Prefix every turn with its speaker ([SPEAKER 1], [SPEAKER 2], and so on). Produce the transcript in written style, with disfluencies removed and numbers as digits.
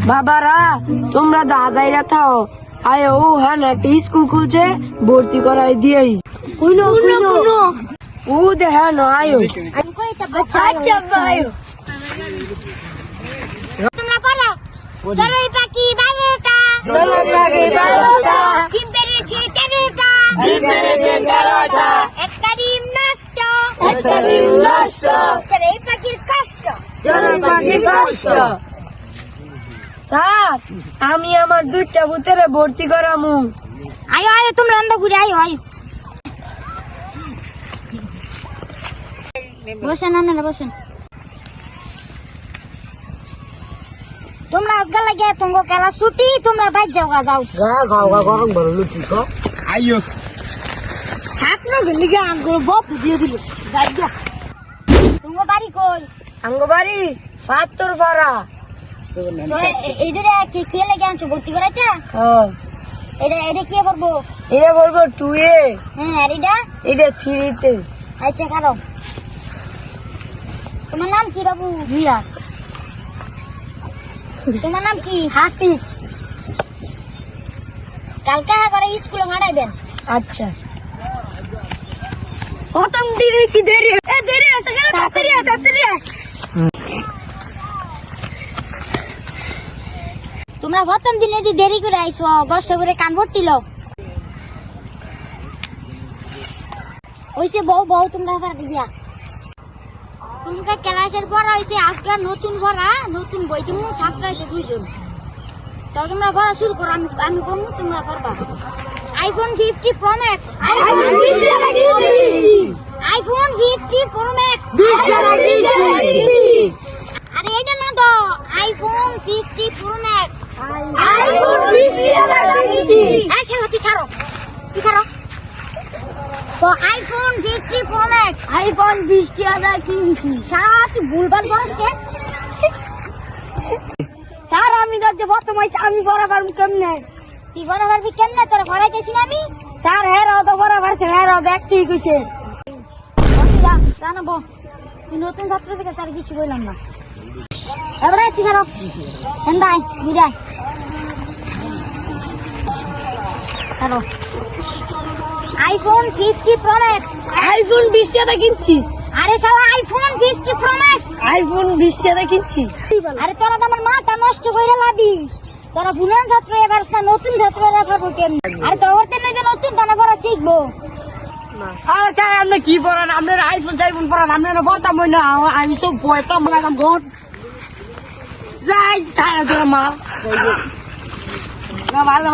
[SPEAKER 1] বাবারা তোমরা তো আজাইরা থাও আয় ও হ্যাঁ একটা স্কুল খুলছে ভর্তি করাই দিয়েই ও দেখা না আয়ো আচ্ছা আয়ো
[SPEAKER 2] তোমরা পারো চড়ুই পাখি 12টা ডিম পেড়েছে 13টা একটা ডিম নষ্ট চড়ুই পাখির কষ্ট
[SPEAKER 1] স্যার আমি আমার 2টা ভূতেরে ভর্তি করামু।
[SPEAKER 2] আয়ো আয়ো তোমরা আন্দা ঘুরে আয়ো বসেন আপনারা বসেন। তোমরা আজকাল লাগে তোমার খেলা ছুটি তোমরা বাইর যাও
[SPEAKER 1] গরম বললো কি কো আইও ছাত্র গলিগে আঙ্গুল বত দিয়ে দিল
[SPEAKER 2] তোমার বাড়ি কই?
[SPEAKER 1] আঙ্গো বাড়ি 72 পাড়া।
[SPEAKER 2] এইদরে কে লাগে আনছো ভর্তি করাইতে? এটা কি করবো?
[SPEAKER 1] এটা বলবো 2 এ।
[SPEAKER 2] হ্যাঁ আর
[SPEAKER 1] এটা 3 তে।
[SPEAKER 2] আচ্ছা কারো তোমার নাম কি বাবু?
[SPEAKER 1] জিয়া।
[SPEAKER 2] তোমার নাম কি?
[SPEAKER 1] হাসিফ।
[SPEAKER 2] কালকে করে স্কুলে পাঠাইবেন।
[SPEAKER 1] আচ্ছা প্রথম দিনে কি দেরি আছে কেন তাড়াতাড়ি
[SPEAKER 2] তোমরা প্রথম দিনে যদি দেরি করে আইসো কষ্ট করে কান ভর্তি লও ওইসে বউ তোমরা এবার দিয়া তোমাকে ক্লাসের পর হয়েছে আজকে নতুন পড়া নতুন বই তুমি ছাত্র আছে 2 জন তো তোমরা পড়া শুরু করো আমি কমু তোমরা পড়বা iPhone 50 pro max iPhone 50 pro max আরে এটা না তো আইফোন 50 প্রো ম্যাক্স
[SPEAKER 1] আইফোন 50
[SPEAKER 2] আচ্ছা ঠিক খারো তো আইফোন 50 প্রো ম্যাক্স
[SPEAKER 1] আইফোন 20,000 কিনছি।
[SPEAKER 2] সারা তুই ভুলভাল বলছ কে?
[SPEAKER 1] স্যার আমি তো প্রথম হইছে আমি পড়া পারবো কেমনে?
[SPEAKER 2] তুই বড় পারবি কেমনে তোর পড়াইতেছি না আমি
[SPEAKER 1] স্যার হেরাও তো পড়া পারছে হেরাও দেখতে কইছে
[SPEAKER 2] জানাবো তুই নতুন ছাত্র থেকে তার কিছু বললাম না এবারে তুই খারো হেন্দাই বুঝাই খারো আইফোন 50 প্রো ম্যাক্স
[SPEAKER 1] আইফোন 20,000 কিনছি।
[SPEAKER 2] আরে শালা আইফোন 50 প্রো ম্যাক্স
[SPEAKER 1] আইফোন 20,000 কিনছি।
[SPEAKER 2] আরে তোরা তো আমার মাথা নষ্ট কইরা লাবি তোরা পুরান ছাত্র এবার না নতুন ছাত্ররা পাবো কেমন আরে তোর তেনে যে নতুন দানা পড়া শিখবো
[SPEAKER 1] আরে স্যার আপনি কি পড়ান আপনার আইফোন পড়ান আপনার বলতাম না আমি সব পয়সা মাগাম ঘর যাই তারা মা ভালো